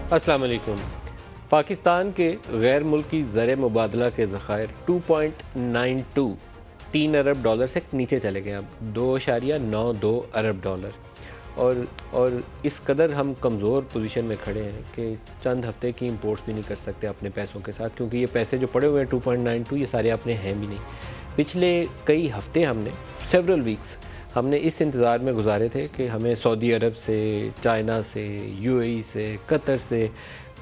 अस्सलाम वालेकुम। पाकिस्तान के गैर मुल्की ज़र मुबादला के ज़ख़ायर 2.92 $3 अरब से नीचे चले गए। अब 2.92 अरब डॉलर और इस कदर हम कमज़ोर पोजीशन में खड़े हैं कि चंद हफ्ते की इंपोर्ट्स भी नहीं कर सकते अपने पैसों के साथ, क्योंकि ये पैसे जो पड़े हुए हैं 2.92 ये सारे अपने हैं भी नहीं। पिछले कई हफ्ते हमने सेवरल वीक्स हमने इस इंतज़ार में गुजारे थे कि हमें सऊदी अरब से, चाइना से, यूएई से, कतर से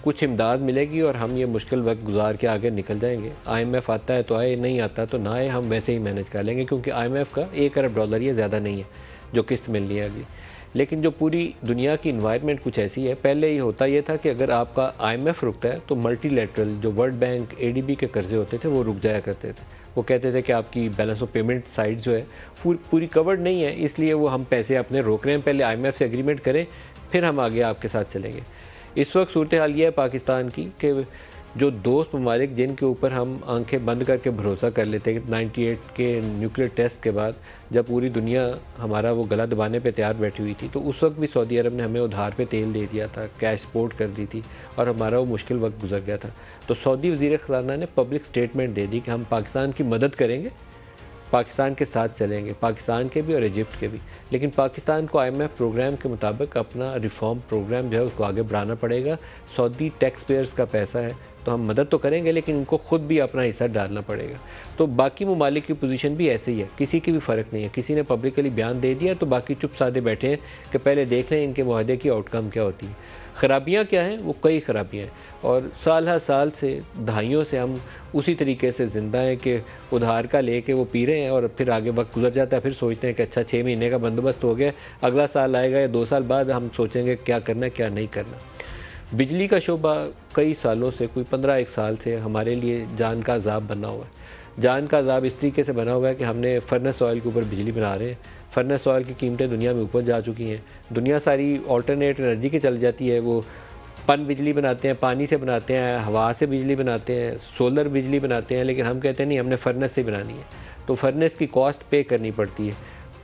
कुछ इमदाद मिलेगी और हम ये मुश्किल वक्त गुजार के आगे निकल जाएंगे। आईएमएफ आता है तो आए, नहीं आता तो ना आए, हम वैसे ही मैनेज कर लेंगे, क्योंकि आईएमएफ का $1 अरब ये ज़्यादा नहीं है जो किस्त मिलनी है अगली। लेकिन जो पूरी दुनिया की इन्वायरमेंट कुछ ऐसी है, पहले ये होता ये था कि अगर आपका आईएमएफ रुकता है तो मल्टीलैटरल जो वर्ल्ड बैंक, एडीबी के कर्जे होते थे वो रुक जाया करते थे। वो कहते थे कि आपकी बैलेंस ऑफ पेमेंट साइड जो है पूरी कवर्ड नहीं है, इसलिए वो हम पैसे अपने रोक रहे हैं, पहले आईएमएफ से एग्रीमेंट करें फिर हम आगे आपके साथ चलेंगे। इस वक्त सूरत हाल ये है पाकिस्तान की कि जो दोस्त ममालिक जिनके ऊपर हम आंखें बंद करके भरोसा कर लेते हैं कि 98 के न्यूक्लियर टेस्ट के बाद जब पूरी दुनिया हमारा वो गला दबाने पे तैयार बैठी हुई थी, तो उस वक्त भी सऊदी अरब ने हमें उधार पे तेल दे दिया था, कैश सपोर्ट कर दी थी और हमारा वो मुश्किल वक्त गुजर गया था। तो सऊदी वज़ीर ख़ज़ाना ने पब्लिक स्टेटमेंट दे दी कि हम पाकिस्तान की मदद करेंगे, पाकिस्तान के साथ चलेंगे, पाकिस्तान के भी और इजिप्ट के भी। लेकिन पाकिस्तान को आईएमएफ प्रोग्राम के मुताबिक अपना रिफॉर्म प्रोग्राम जो है उसको आगे बढ़ाना पड़ेगा। सऊदी टैक्स पेयर्स का पैसा है तो हम मदद तो करेंगे, लेकिन इनको खुद भी अपना हिस्सा डालना पड़ेगा। तो बाकी ममालिक की पोजीशन भी ऐसे ही है, किसी की भी फ़र्क नहीं है। किसी ने पब्लिकली बयान दे दिया तो बाकी चुप साधे बैठे हैं कि पहले देख लें इनके मुआहदे की आउटकम क्या होती है। ख़राबियाँ क्या हैं? वो कई ख़राबियाँ हैं और साल हर साल से, दहाइयों से हम उसी तरीके से ज़िंदा हैं कि उधार का लेके वो पी रहे हैं और फिर आगे वक्त गुजर जाता है, फिर सोचते हैं कि अच्छा 6 महीने का बंदोबस्त हो गया, अगला साल आएगा या 2 साल बाद हम सोचेंगे क्या करना क्या नहीं करना। बिजली का शोबा कई सालों से, कोई 15-1 साल से हमारे लिए जान का अज़ाब बना हुआ है। जान का अज़ाब इस तरीके से बना हुआ है कि हमने फर्नेस ऑयल के ऊपर बिजली बना रहे हैं। फर्नेस ऑयल की कीमतें दुनिया में ऊपर जा चुकी हैं। दुनिया सारी ऑल्टरनेट एनर्जी की चल जाती है। वो पन बिजली बनाते हैं, पानी से बनाते हैं, हवा से बिजली बनाते हैं, सोलर बिजली बनाते हैं, लेकिन हम कहते हैं नहीं, हमने फर्नेस से बनानी है। तो फर्नेस की कॉस्ट पे करनी पड़ती है।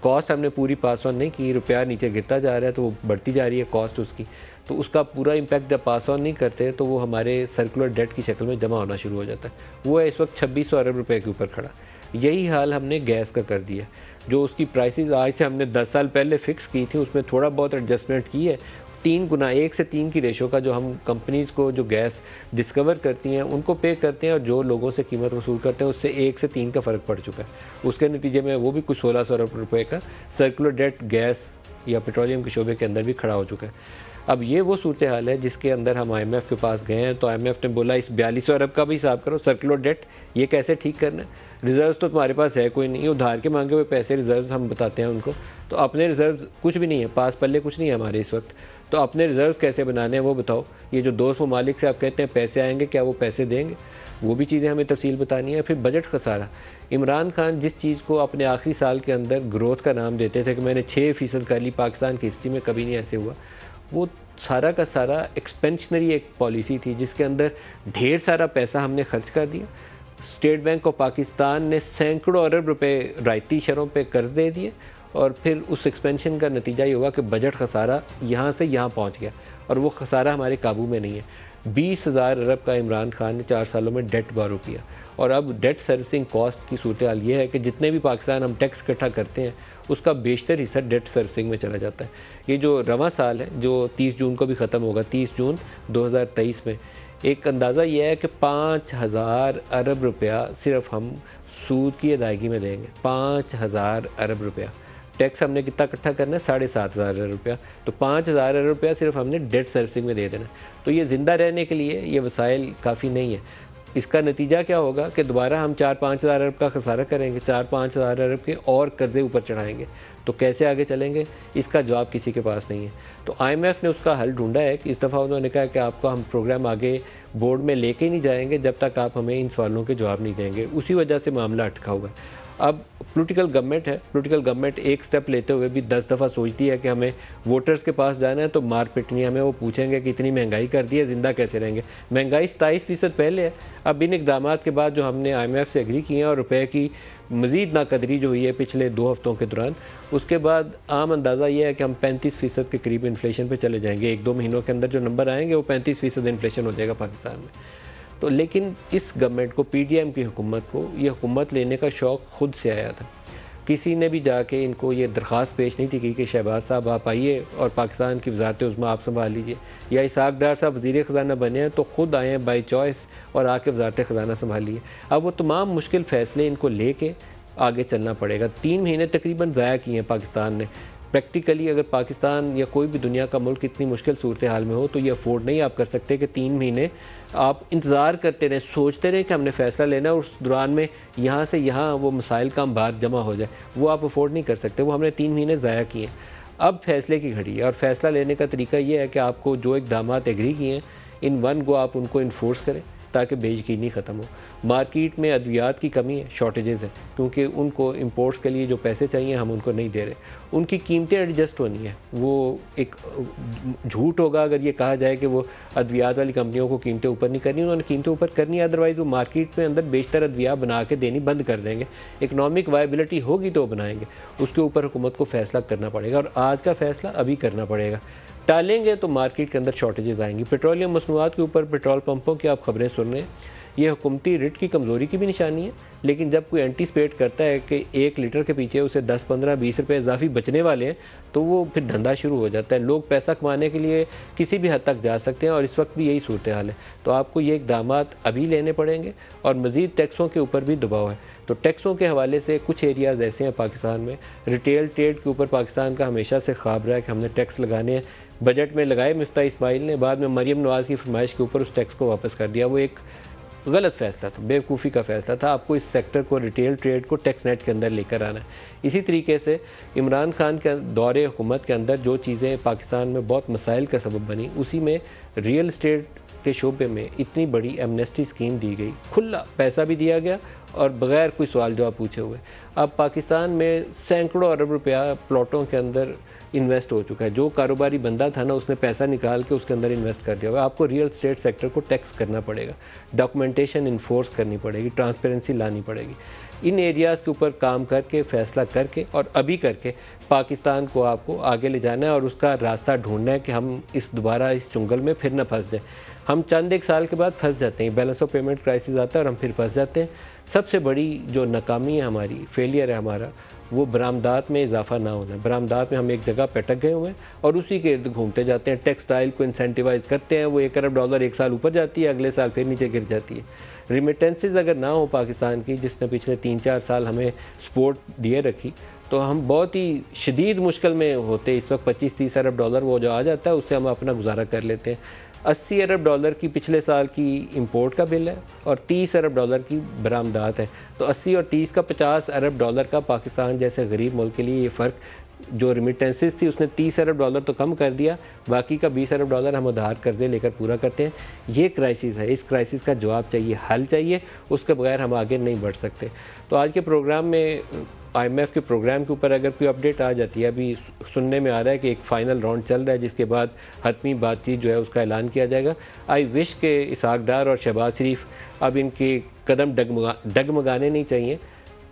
कॉस्ट हमने पूरी पास ऑन नहीं की, रुपया नीचे गिरता जा रहा है तो वो बढ़ती जा रही है कॉस्ट उसकी। तो उसका पूरा इम्पैक्ट जब पास ऑन नहीं करते तो वो हमारे सर्कुलर डेट की शक्ल में जमा होना शुरू हो जाता है। वो है इस वक्त 2600 अरब रुपए के ऊपर खड़ा। यही हाल हमने गैस का कर दिया। जो उसकी प्राइसेस आज से हमने 10 साल पहले फ़िक्स की थी, उसमें थोड़ा बहुत एडजस्टमेंट की है। 3 गुना, 1 से 3 की रेशो का जो हम कंपनीज़ को जो गैस डिस्कवर करती हैं उनको पे करते हैं और जो लोगों से कीमत वसूल करते हैं उससे 1 से 3 का फ़र्क पड़ चुका है। उसके नतीजे में वो भी कुछ 1600 अरब रुपये का सर्कुलर डेट गैस या पेट्रोलियम के शोबे के अंदर भी खड़ा हो चुका है। अब ये वो सूरत हाल है जिसके अंदर हम आईएमएफ के पास गए हैं, तो आईएमएफ ने बोला इस 4200 अरब का भी हिसाब करो, सर्कुलर डेट ये कैसे ठीक करना है। रिज़र्व्स तो तुम्हारे पास है कोई नहीं, उधार के मांगे हुए पैसे रिज़र्व्स हम बताते हैं उनको, तो अपने रिज़र्व्स कुछ भी नहीं है, पास पल्ले कुछ नहीं है हमारे इस वक्त। तो अपने रिज़र्व्स कैसे बनाने हैं वो बताओ। ये जो दोस्त ममालिक से आप कहते हैं पैसे आएंगे, क्या वो पैसे देंगे? वो भी चीज़ें हमें तफसील बतानी है। फिर बजट खसारा। इमरान खान जिस चीज़ को अपने आखिरी साल के अंदर ग्रोथ का नाम देते थे कि मैंने 6% कर ली, पाकिस्तान की हिस्ट्री में कभी नहीं ऐसे हुआ, वो सारा का सारा एक्सपेंशनरी एक पॉलिसी थी जिसके अंदर ढेर सारा पैसा हमने खर्च कर दिया। स्टेट बैंक ऑफ पाकिस्तान ने सैकड़ों अरब रुपए रायती शरों पे कर्ज दे दिए और फिर उस एक्सपेंशन का नतीजा ये हुआ कि बजट खसारा यहाँ से यहाँ पहुँच गया और वो खसारा हमारे काबू में नहीं है। 20,000 अरब का इमरान खान ने 4 सालों में डेट बारो किया और अब डेट सर्विसिंग कॉस्ट की सूरत हाल ये है कि जितने भी पाकिस्तान हम टैक्स इकट्ठा करते हैं उसका बेशतर हिस्सा डेट सर्विसिंग में चला जाता है। ये जो रवां साल है जो 30 जून को भी ख़त्म होगा, 30 जून 2023 में, एक अंदाज़ा ये है कि 5,000 अरब रुपया सिर्फ हम सूद की अदायगी में देंगे। 5,000 अरब रुपया टैक्स हमने कितना इकट्ठा करना है? 7,500 अरब रुपया। तो 5,000 अरब रुपया सिर्फ हमने डेट सर्विसिंग में दे देना। तो ये ज़िंदा रहने के लिए ये वसाइल काफ़ी नहीं है। इसका नतीजा क्या होगा कि दोबारा हम 4-5 हज़ार अरब का खसारा करेंगे, 4-5 हज़ार अरब के और कर्जे ऊपर चढ़ाएंगे। तो कैसे आगे चलेंगे? इसका जवाब किसी के पास नहीं है। तो आईएमएफ ने उसका हल ढूंढा है कि इस दफ़ा उन्होंने कहा कि आपको हम प्रोग्राम आगे बोर्ड में लेके नहीं जाएंगे जब तक आप हमें इन सवालों के जवाब नहीं देंगे। उसी वजह से मामला अटका हुआ है। अब पॉलिटिकल गवर्नमेंट है, पॉलिटिकल गवर्नमेंट एक स्टेप लेते हुए भी 10 दफ़ा सोचती है कि हमें वोटर्स के पास जाना है तो मार पिटनी, हमें वो पूछेंगे कि इतनी महंगाई कर दी है, ज़िंदा कैसे रहेंगे। महंगाई 27% पहले है। अब इन इकदाम के बाद जो हमने IMF से एग्री किए हैं और रुपए की मज़ीद नाकदरी जो हुई है पिछले 2 हफ्तों के दौरान, उसके बाद आम अंदाज़ा ये है कि हम 35% के करीब इन्फ्लेशन पे चले जाएंगे। 1-2 महीनों के अंदर जो नंबर आएंगे वो 35% इन्फ्लेशन हो जाएगा पाकिस्तान में। तो लेकिन इस गवर्नमेंट को, PDM की हुकूमत को, ये हुकूमत लेने का शौक़ खुद से आया था। किसी ने भी जाके इनको ये दरख्वास्त पेश नहीं थी कि शहबाज साहब आप आइए और पाकिस्तान की वज़ारत उज़्मा आप संभाल लीजिए, या इसाक डार साहब वज़ीर ख़जाना बने हैं तो ख़ुद आए हैं बाई चॉइस और आके वज़ारत ख़जाना संभालिए। अब वो तमाम मुश्किल फ़ैसले इनको लेके आगे चलना पड़ेगा। 3 महीने तकरीबन ज़ाया किए हैं पाकिस्तान ने। प्रैक्टिकली अगर पाकिस्तान या कोई भी दुनिया का मुल्क इतनी मुश्किल सूरत हाल में हो तो ये अफोर्ड नहीं आप कर सकते कि 3 महीने आप इंतज़ार करते रहें, सोचते रहें कि हमने फ़ैसला लेना है और उस दौरान में यहाँ से यहाँ वो मसाइल का बार जमा हो जाए। वो आप अफोर्ड नहीं कर सकते। वो हमने 3 महीने ज़ाया किए हैं। अब फ़ैसले की घड़ी है और फ़ैसला लेने का तरीका ये है कि आपको जो इक़दामात एग्री किए हैं इन वन गो आप उनको इन्फोर्स करें ताकि बेयकीनी ख़त्म हो। मार्केट में अद्वियात की कमी है, शॉर्टेजेस हैं, क्योंकि उनको इंपोर्ट्स के लिए जो पैसे चाहिए हम उनको नहीं दे रहे। उनकी कीमतें एडजस्ट होनी है। वो एक झूठ होगा अगर ये कहा जाए कि वो अद्वियात वाली कंपनियों को कीमतें ऊपर नहीं करनी, उन्होंने कीमतें ऊपर करनी है, अदरवाइज़ वो मार्केट में अंदर बेशतर अद्विया बना के देनी बंद कर देंगे। इकनॉमिक वायबिलिटी होगी तो बनाएंगे, उसके ऊपर हुकूमत को फ़ैसला करना पड़ेगा और आज का फ़ैसला अभी करना पड़ेगा। टालेंगे तो मार्केट के अंदर शॉर्टेजेस आएंगी। पेट्रोलियम मसनूआत के ऊपर पेट्रोल पंपों की आप खबरें सुन रहे हैं, ये हुकूमती रिट की कमज़ोरी की भी निशानी है। लेकिन जब कोई एंटीसिपेट करता है कि 1 लीटर के पीछे उसे 10, 15, 20 रुपये इजाफी बचने वाले हैं तो वो फिर धंधा शुरू हो जाता है। लोग पैसा कमाने के लिए किसी भी हद तक जा सकते हैं और इस वक्त भी यही सूरत हाल है। तो आपको ये इक़दामात अभी लेने पड़ेंगे और मज़ीद टैक्सों के ऊपर भी दबाव है। तो टैक्सों के हवाले से कुछ एरियाज़ ऐसे हैं पाकिस्तान में, रिटेल ट्रेड के ऊपर पाकिस्तान का हमेशा से ख्वाब रहा है कि हमने टैक्स लगाने हैं। बजट में लगाए मिफ्ता इस्माइल ने, बाद में मरियम नवाज़ की फरमाइश के ऊपर उस टैक्स को वापस कर दिया। वो एक गलत फ़ैसला था, बेवकूफ़ी का फ़ैसला था। आपको इस सेक्टर को, रिटेल ट्रेड को टैक्स नेट के अंदर लेकर आना है। इसी तरीके से इमरान खान के दौरे हुकूमत के अंदर जो चीज़ें पाकिस्तान में बहुत मसाइल का सबब बनी, उसी में रियल इस्टेट के शोबे में इतनी बड़ी एमनेस्टी स्कीम दी गई, खुला पैसा भी दिया गया और बग़ैर कोई सवाल जवाब पूछे हुए। अब पाकिस्तान में सैकड़ों अरब रुपया प्लॉटों के अंदर इन्वेस्ट हो चुका है। जो कारोबारी बंदा था ना, उसने पैसा निकाल के उसके अंदर इन्वेस्ट कर दिया हुआ। आपको रियल एस्टेट सेक्टर को टैक्स करना पड़ेगा, डॉक्यूमेंटेशन इन्फोर्स करनी पड़ेगी, ट्रांसपेरेंसी लानी पड़ेगी। इन एरियाज़ के ऊपर काम करके, फैसला करके और अभी करके पाकिस्तान को आपको आगे ले जाना है और उसका रास्ता ढूंढना है कि हम दोबारा इस चुंगल में फिर न फंस जाएँ। हम चंद एक साल के बाद फंस जाते हैं, बैलेंस ऑफ पेमेंट क्राइसिस आता है और हम फिर फंस जाते हैं। सबसे बड़ी जो नाकामी है हमारी, फेलियर है हमारा, वो बरामदात में इजाफा ना होना। बरामदात में हम एक जगह पटक गए हुए हैं और उसी के इर्द घूमते जाते हैं। टेक्सटाइल को इंसेंटिवाइज करते हैं, वो $1 अरब एक साल ऊपर जाती है, अगले साल फिर नीचे गिर जाती है। रिमिटेंसेस अगर ना हो पाकिस्तान की, जिसने पिछले 3-4 साल हमें सपोर्ट दिए रखी, तो हम बहुत ही शदीद मुश्किल में होते। इस वक्त $25-30 अरब वो जो आ जाता है उससे हम अपना गुजारा कर लेते हैं। $80 अरब की पिछले साल की इंपोर्ट का बिल है और $30 अरब की बरामदात है। तो 80 और 30 का $50 अरब का पाकिस्तान जैसे गरीब मुल्क के लिए ये फ़र्क, जो रिमिटेंसेस थी उसने $30 अरब तो कम कर दिया, बाकी का $20 अरब हम उधार कर्जे लेकर पूरा करते हैं। ये क्राइसिस है, इस क्राइसिस का जवाब चाहिए, हल चाहिए, उसके बगैर हम आगे नहीं बढ़ सकते। तो आज के प्रोग्राम में IMF के प्रोग्राम के ऊपर अगर कोई अपडेट आ जाती है, अभी सुनने में आ रहा है कि एक फ़ाइनल राउंड चल रहा है जिसके बाद हतमी बातचीत जो है उसका ऐलान किया जाएगा। आई विश के इसाक डार और शहबाज शरीफ अब इनके कदम डगमगाने नहीं चाहिए।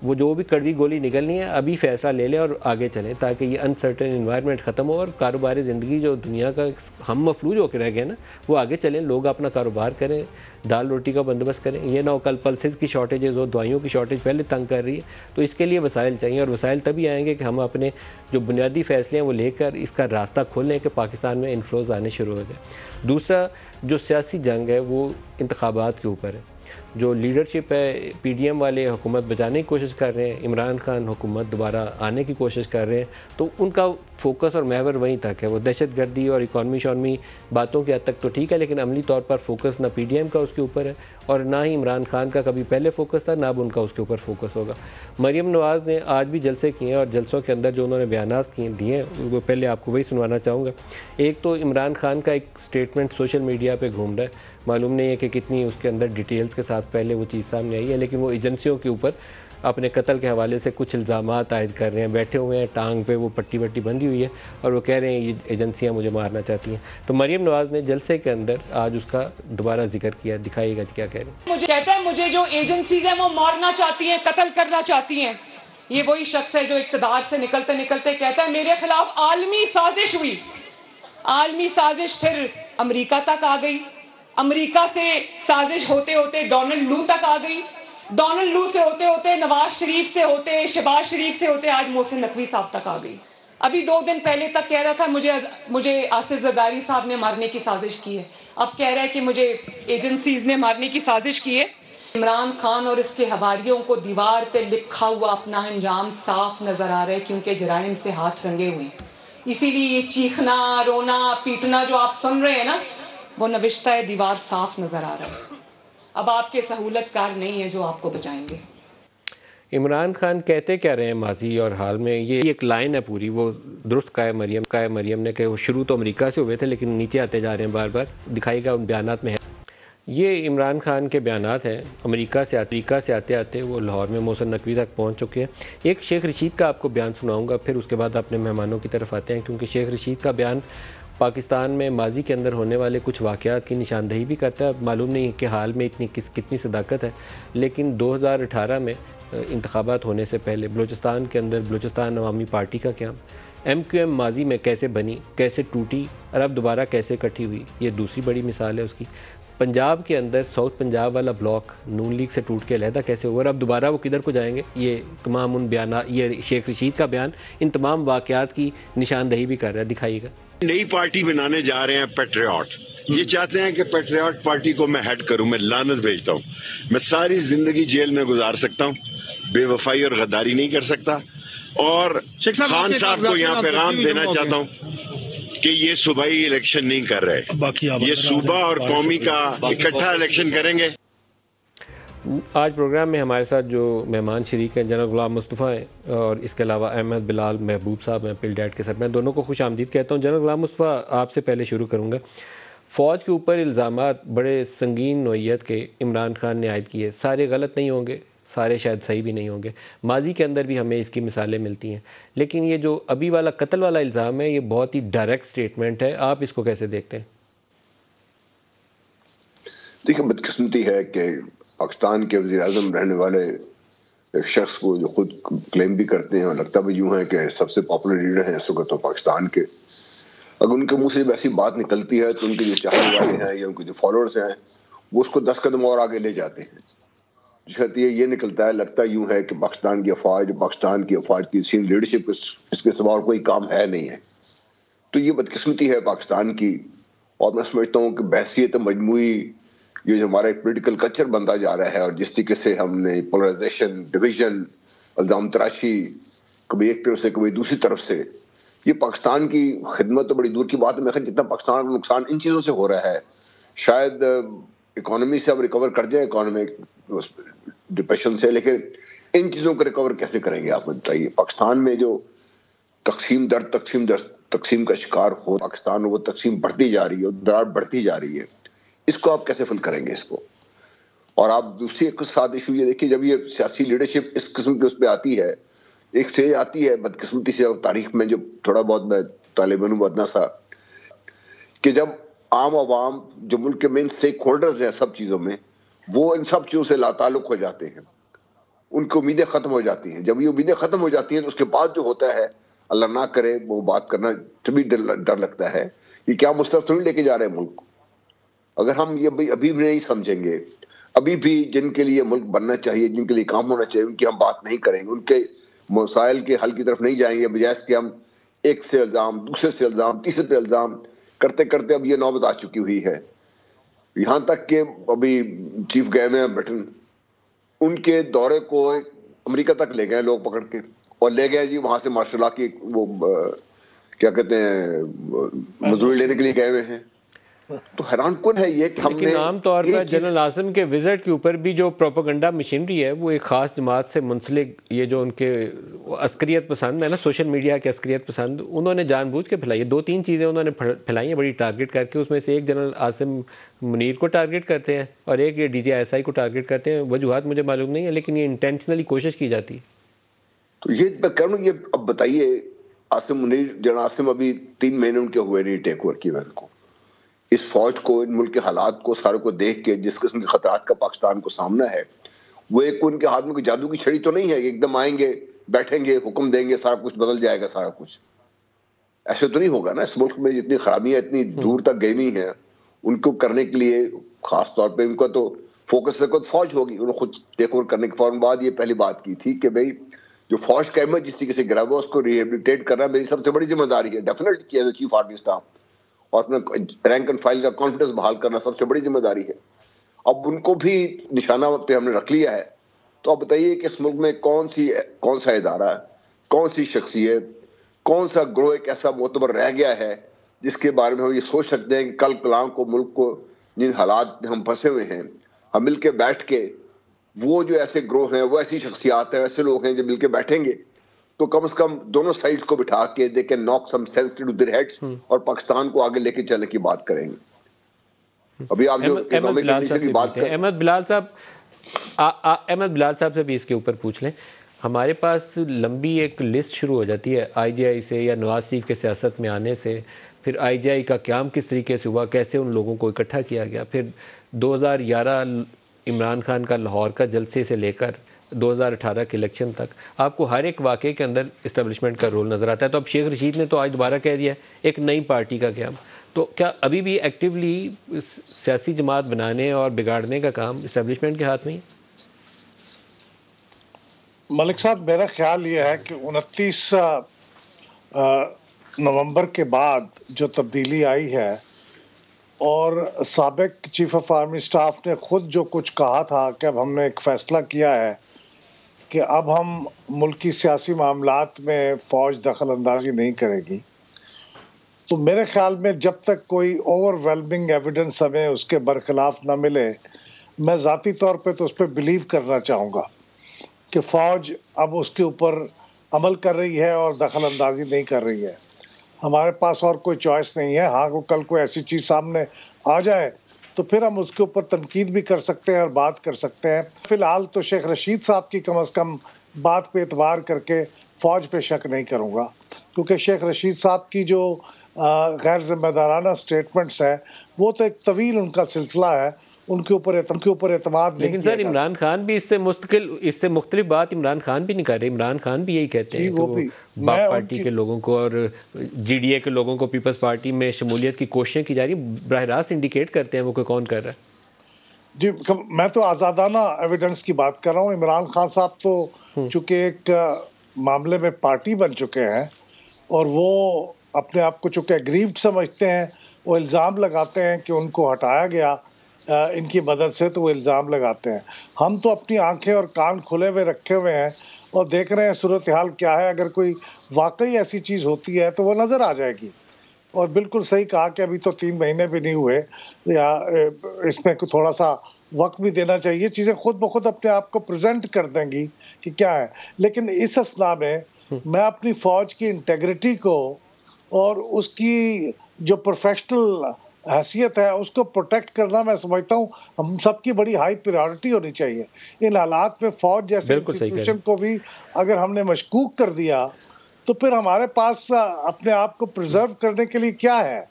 वो जो भी कड़वी गोली निकलनी है अभी फ़ैसला ले लें और आगे चलें, ताकि ये अनसर्टेन इन्वायरमेंट ख़त्म हो और कारोबारी ज़िंदगी जो दुनिया का हम मफलूज होकर रह गए ना, वो आगे चलें, लोग अपना कारोबार करें, दाल रोटी का बंदोबस्त करें। ये ना हो कल पल्सेस की शॉर्टेजेस हो, दवाइयों की शॉर्टेज पहले तंग कर रही है। तो इसके लिए वसाइल चाहिए और वसाइल तभी आएंगे कि हम अपने जो बुनियादी फ़ैसले हैं वो लेकर इसका रास्ता खोलें कि पाकिस्तान में इन्फ्लोज आने शुरू हो जाए। दूसरा जो सियासी जंग है वो इंतखाबात के ऊपर है। जो लीडरशिप है, PDM वाले हुकूमत बचाने की कोशिश कर रहे हैं, इमरान खान हुकूमत दोबारा आने की कोशिश कर रहे हैं, तो उनका फोकस और महवर वहीं तक है। वो दहशत गर्दी और इकॉनमी शॉनमी बातों के हद तक तो ठीक है, लेकिन अमली तौर पर फोकस ना PDM का उसके ऊपर है और ना ही इमरान खान का कभी पहले फोकस था, ना अब उनका उसके ऊपर फोकस होगा। मरियम नवाज़ ने आज भी जलसे किए हैं और जलसों के अंदर जो उन्होंने बयानात दिए हैं वो पहले आपको वही सुनवाना चाहूँगा। एक तो इमरान खान का एक स्टेटमेंट सोशल मीडिया पर घूम रहा है, मालूम नहीं है कि कितनी उसके अंदर डिटेल्स के साथ पहले वो चीज़ सामने आई है, लेकिन वो एजेंसियों के ऊपर अपने कत्ल के हवाले से कुछ इल्ज़ामात आयद कर रहे हैं, बैठे हुए हैं, टांग पे वो पट्टी वट्टी बंधी हुई है और वो कह रहे हैं ये एजेंसियाँ मुझे मारना चाहती हैं। तो मरीम नवाज़ ने जलसे के अंदर आज उसका दोबारा जिक्र किया, दिखाइएगा क्या कह रहे हैं। मुझे कहता है मुझे जो एजेंसीज हैं वो मारना चाहती हैं, कत्ल करना चाहती हैं। ये वही शख्स है जो इक़्तिदार से निकलते निकलते कहता है मेरे खिलाफ आलमी साजिश हुई। आलमी साजिश फिर अमेरिका तक आ गई, अमेरिका से साजिश होते होते डोनाल्ड लू तक आ गई, डोनाल्ड लू से होते होते नवाज शरीफ से होते, शहबाज शरीफ से होते आज मोहसिन नकवी साहब तक आ गई। अभी 2 दिन पहले तक कह रहा था मुझे आसिफ जरदारी साहब ने मारने की साजिश की है, अब कह रहा है कि मुझे एजेंसीज ने मारने की साजिश की है। इमरान खान और इसके हवारियों को दीवार पे लिखा हुआ अपना अंजाम साफ नजर आ रहा है, क्योंकि जराइम से हाथ रंगे हुए हैं। इसीलिए ये चीखना, रोना, पीटना जो आप सुन रहे हैं ना, वो नविश्ता है दीवार साफ नजर आ रहा है। अब आपके सहूलतकार नहीं है जो आपको बचाएंगे। इमरान खान कहते क्या रहे हैं माजी और हाल में, ये एक लाइन है पूरी, वो दुरुस्त का है मरियम ने, कि वो शुरू तो अमेरिका से हुए थे लेकिन नीचे आते जा रहे हैं बार बार, दिखाएगा उन बयानात में है। ये इमरान खान के बयानात हैं, अमेरिका से आते आते वो लाहौर में मोहसिन नकवी तक पहुंच चुके हैं। एक शेख रशीद का आपको बयान सुनाऊंगा, फिर उसके बाद अपने मेहमानों की तरफ आते हैं, क्योंकि शेख रशीद का बयान पाकिस्तान में माजी के अंदर होने वाले कुछ वाक़यात की निशानदही भी करता है। मालूम नहीं कि हाल में कितनी सदाकत है, लेकिन 2018 में इंतखाबात होने से पहले बलूचिस्तान के अंदर बलूचिस्तान अवामी पार्टी का क्या, MQM माजी में कैसे बनी, कैसे टूटी और अब दोबारा कैसे इकट्ठी हुई, ये दूसरी बड़ी मिसाल है उसकी। पंजाब के अंदर साउथ पंजाब वाला ब्लॉक नून लीग से टूट के अलहदा कैसे हुआ और अब दोबारा वो किधर को जाएंगे, ये तमाम उन बयान, ये शेख रशीद का बयान इन तमाम वाक़यात की निशानदही भी कर रहा है। दिखाइएगा। नई पार्टी बनाने जा रहे हैं पेट्रियट, ये चाहते हैं कि पेट्रियट पार्टी को मैं हेड करूं, मैं लानत भेजता हूं, मैं सारी जिंदगी जेल में गुजार सकता हूं, बेवफाई और गद्दारी नहीं कर सकता। और खान साहब को यहाँ पैगाम देना चाहता हूं कि ये सूबाई इलेक्शन नहीं कर रहे, ये सूबा और कौमी का इकट्ठा इलेक्शन करेंगे। आज प्रोग्राम में हमारे साथ जो मेहमान शरीक हैं जनरल गुलाम मुस्तफ़ा हैं और इसके अलावा अहमद बिलाल महबूब साहब हैं पिलडैट के सर। मैं दोनों को खुश आमदीद कहता हूँ। जनरल गुलाम मुस्तफ़ा, आपसे पहले शुरू करूँगा। फ़ौज के ऊपर इल्ज़ामात बड़े संगीन नोयत के इमरान खान ने आयद किए, सारे गलत नहीं होंगे, सारे शायद सही भी नहीं होंगे, माजी के अंदर भी हमें इसकी मिसालें मिलती हैं, लेकिन ये जो अभी वाला कत्ल वाला इल्ज़ाम है ये बहुत ही डायरेक्ट स्टेटमेंट है, आप इसको कैसे देखते हैं? देखिए, बदकिस्मती है कि पाकिस्तान के वज़ीर-ए-आज़म रहने वाले एक शख्स को जो खुद क्लेम भी करते हैं और लगता भी यूं है कि सबसे पॉपुलर लीडर हैं इस वक्त तो पाकिस्तान के, अगर उनके मुंह से ऐसी बात निकलती है तो उनके जो चाहने वाले हैं या उनके जो फॉलोअर्स हैं वो उसको 10 कदम और आगे ले जाते हैं। जिसका ये निकलता है, लगता यूं है कि पाकिस्तान की अफवाज की सीनियर लीडरशिप इसके सिवा और कोई काम है नहीं है। तो ये बदकिस्मती है पाकिस्तान की, और मैं समझता हूँ कि बहसियत मजमूई ये जो हमारा एक पोलिटिकल कल्चर बनता जा रहा है और जिस तरीके से हमने पोलराइजेशन, डिवीजन, इल्जाम तराशी कभी एक तरफ से कभी दूसरी तरफ से, ये पाकिस्तान की खिदमत तो बड़ी दूर की बात है। मैं जितना पाकिस्तान का नुकसान इन चीज़ों से हो रहा है, शायद इकोनॉमी से हम रिकवर कर जाए, इकोनॉमिक डिप्रेशन से, लेकिन इन चीज़ों को रिकवर कैसे करेंगे आप बताइए। पाकिस्तान में जो तकसीम का शिकार हो पाकिस्तान, वो तकसीम बढ़ती जा रही है, दरार बढ़ती जा रही है, इसको आप कैसे फिल करेंगे इसको। और आप दूसरी एक साथ इशू ये देखिए, जब ये सियासी लीडरशिप इस किस्म की उस पर आती है, एक स्टेज आती है बदकिस्मती से और तारीख में जो थोड़ा बहुत मैं तालिबान हूँ बदना सा, कि जब आम आवाम जो मुल्क के मेन स्टेक होल्डर्स हैं सब चीज़ों में, वो इन सब चीज़ों से लाताल्लुक हो जाते हैं, उनकी उम्मीदें ख़त्म हो जाती हैं। जब ये उम्मीदें ख़त्म हो जाती हैं तो उसके बाद जो होता है, अल्लाह ना करे, वो बात करना तभी डर लगता है कि क्या मुस्तक़बिल थोड़ी लेके जा रहे हैं मुल्क को। अगर हम ये अभी भी नहीं समझेंगे, अभी भी जिनके लिए मुल्क बनना चाहिए, जिनके लिए काम होना चाहिए, उनकी हम बात नहीं करेंगे, उनके मसाइल के हल की तरफ नहीं जाएंगे, बजाय कि हम एक से इल्ज़ाम, दूसरे से इल्ज़ाम, तीसरे पे इल्ज़ाम करते करते अब ये नौबत आ चुकी हुई है। यहाँ तक कि अभी चीफ गए हैं ब्रिटेन, उनके दौरे को अमेरिका तक ले गए लोग पकड़ के, और ले गए जी वहाँ से मार्शल लॉ की वो क्या कहते हैं मजदूरी लेने के लिए गए हुए हैं। तो हैरान कौन है ये कि हमने लेकिन आमतौर पर जनरल आसिम के विजिट के ऊपर भी जो प्रोपेगेंडा मशीनरी है वो एक ख़ास जमात से मुंसलिक, ये जो उनके अस्करियत पसंद है ना, सोशल मीडिया के अस्करियत पसंद, उन्होंने जानबूझ के फैलाई है। 2-3 चीज़ें उन्होंने फैलाई हैं बड़ी टारगेट करके। उसमें से एक जनरल आसिम मुनीर को टारगेट करते हैं और एक ये DGISI को टारगेट करते हैं। वजूहात मुझे मालूम नहीं है, लेकिन ये इंटेंशनली कोशिश की जाती है। तो ये मैं कह रहा हूँ, ये अब बताइए, आसिम मुनीर, जनरल आसिम अभी 3 महीने उनके हुए नहीं टेक ओवर किया उनको। इस फौज को, इन मुल्क के हालात को सारे को देख के, जिस किस्म के खतरात का पाकिस्तान को सामना है, वो एक उनके हाथ में कोई जादू की छड़ी तो नहीं है कि एकदम आएंगे, बैठेंगे, हुक्म देंगे, सारा कुछ बदल जाएगा, सारा कुछ ऐसे तो नहीं होगा ना। इस मुल्क में जितनी खराबियां इतनी दूर तक गई हुई हैं, उनको करने के लिए खास तौर पे उनका तो फोकस फौज होगी। उन्होंने खुद टेक ओवर करने के फौरन बाद ये पहली बात की थी कि भाई जो फौज का इमेज जिस तरीके से गिरा हुआ उसको रिहेबिलिटेट करना मेरी सबसे बड़ी जिम्मेदारी है, definitely as chief army staff, और अपने रैंक एंड फाइल का कॉन्फिडेंस बहाल करना सबसे बड़ी जिम्मेदारी है। अब उनको भी निशाना पे हमने रख लिया है। तो अब बताइए कि इस मुल्क में कौन सा इदारा है, कौन सी शख्सियत, कौन सा ग्रोह एक ऐसा मोतबर रह गया है जिसके बारे में हम ये सोच सकते हैं कि कल कलाम को, मुल्क को, जिन हालात में हम फंसे हुए हैं, हम मिल के बैठ के, वो जो ऐसे ग्रोह हैं, वो ऐसी शख्सियात हैं, ऐसे लोग हैं जो मिल के बैठेंगे तो कम से कम दोनों साइड्स को बिठा के they can knock some sense to their heads और पाकिस्तान को आगे लेके चलने की बात करेंगे। अभी आप जो इकोनॉमिक कंडीशन की बात कर, अहमद बिलाल साहब से भी इसके ऊपर पूछ लें। हमारे पास लंबी एक लिस्ट शुरू हो जाती है IGI से या नवाज शरीफ के सियासत में आने से, फिर IGI का क़याम किस तरीके से हुआ, कैसे उन लोगों को इकट्ठा किया गया, फिर 2011 इमरान खान का लाहौर का जलसे से लेकर 2018 के इलेक्शन तक आपको हर एक वाक़े के अंदर इस्टेब्लिशमेंट का रोल नज़र आता है। तो अब शेख रशीद ने तो आज दोबारा कह दिया एक नई पार्टी का क़याम। तो क्या अभी भी एक्टिवली सियासी जमात बनाने और बिगाड़ने का काम इस्टेब्लिशमेंट के हाथ में ही? मलिक साहब, मेरा ख्याल ये है कि 29 नवंबर के बाद जो तब्दीली आई है और साबिक चीफ ऑफ आर्मी स्टाफ ने खुद जो कुछ कहा था कि अब हमने एक फ़ैसला किया है कि अब हम मुल्की सियासी मामलात में फ़ौज दखल अंदाजी नहीं करेगी, तो मेरे ख्याल में जब तक कोई ओवरवेलमिंग एविडेंस हमें उसके बरखिलाफ ना मिले, मैं ज़ाती तौर पे तो उस पर बिलीव करना चाहूँगा कि फ़ौज अब उसके ऊपर अमल कर रही है और दखल अंदाजी नहीं कर रही है। हमारे पास और कोई चॉइस नहीं है। हाँ, को कल कोई ऐसी चीज़ सामने आ जाए तो फिर हम उसके ऊपर तनकीद भी कर सकते हैं और बात कर सकते हैं। फ़िलहाल तो शेख रशीद साहब की कम अज़ कम बात पे एतबार करके फ़ौज पे शक नहीं करूँगा, क्योंकि शेख रशीद साहब की जो गैर जिम्मेदाराना स्टेटमेंट्स है वो तो एक तवील उनका सिलसिला है, उनके ऊपर एतमाद नहीं। लेकिन सर इमरान खान भी इससे मुख्तलिफ बात इमरान खान भी नहीं कर रहे। इमरान खान भी यही कहते हैं कि वो बाप पार्टी के लोगों को और GDA के लोगों को पीपल्स पार्टी में शमूलियत की कोशिशें की जा रही है, बराह रास्त इंडिकेट करते हैं वो कौन कर रहा है। जी, मैं तो आज़ादाना एविडेंस की बात कर रहा हूँ। इमरान खान साहब तो चूँकि एक मामले में पार्टी बन चुके हैं और वो अपने आप को चूँकि एग्रीव्ड समझते हैं, वो इल्ज़ाम लगाते हैं कि उनको हटाया गया इनकी मदद से, तो वो इल्ज़ाम लगाते हैं। हम तो अपनी आंखें और कान खुले हुए रखे हुए हैं और देख रहे हैं सूरत हाल क्या है। अगर कोई वाकई ऐसी चीज़ होती है तो वो नज़र आ जाएगी। और बिल्कुल सही कहा कि अभी तो 3 महीने भी नहीं हुए, या इसमें थोड़ा सा वक्त भी देना चाहिए। चीज़ें खुद ब खुद अपने आप को प्रेजेंट कर देंगी कि क्या है। लेकिन इस असना में मैं अपनी फ़ौज की इंटेग्रिटी को और उसकी जो प्रोफेशनल हैसियत है उसको प्रोटेक्ट करना, मैं समझता हूँ हम सबकी बड़ी हाई प्रायोरिटी होनी चाहिए। इन हालात में फ़ौज जैसे इंस्टीट्यूशन को भी अगर हमने मशकूक कर दिया तो फिर हमारे पास अपने आप को प्रिजर्व करने के लिए क्या है।